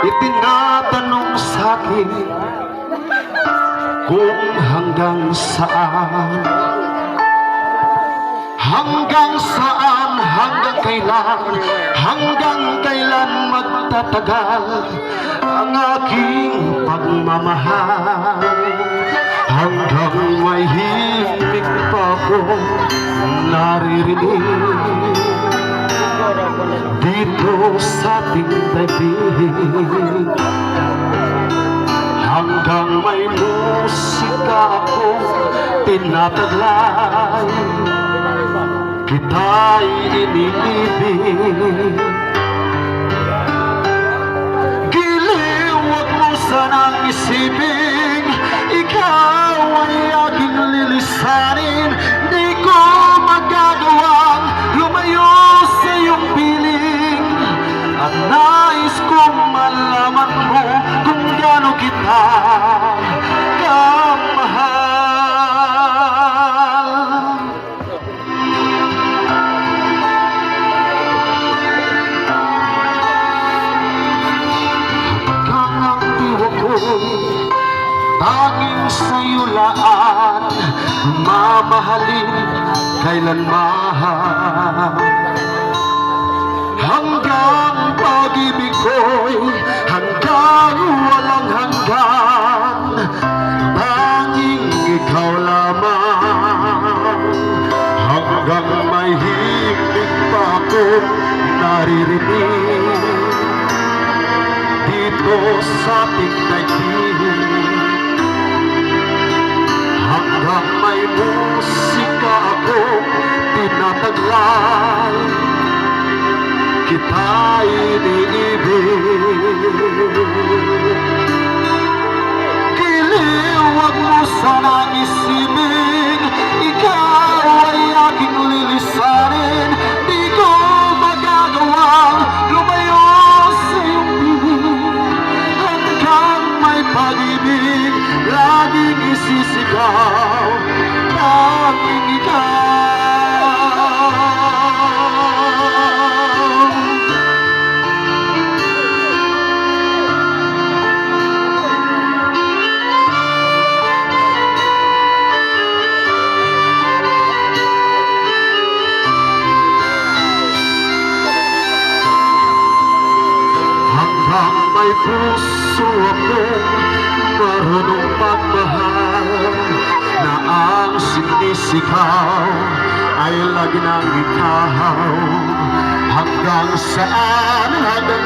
itinatanong sa'kin kung hanggang saan, hanggang kailan magtatagal ang aking pagmamahal. Hanggang may himig pa ako naririnig dito sa ating daigdig. Hanggang may musika ako tinataglay, kita'y iniibig. Giliw, wag mo sanang isipin, ikaw ay aking lilisanin. Di ko magagawang lumayo sa iyong piling, at nais kong malaman mo kung gaano kita kamahal. Hanggang ang diwa ko'y tanging sa'yo laan, mamahalin kailanman. Hanggang pag-ibig ko'y hanggang walang hanggan, tanging ikaw lamang. Hanggang may himig pa ako naririnig dito sa ating daigdig. Hanggang may musika ako tinataglay, kita'y iniibig. Giliw, wag mo sanang isipin, ikaw ay aking lilisanin. Di ko magagawang lumayo sa iyong piling, hanggang may pag-ibig laging isisigaw, tanging ikaw. Hanggang may puso akong marunong pagmahal, na ang sinisigaw ay lagi nang ikaw. Hanggang saan, hanggang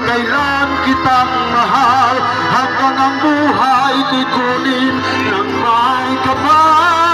kailan kitang mahal, hanggang ang buhay ko'y kunin ng may kapal.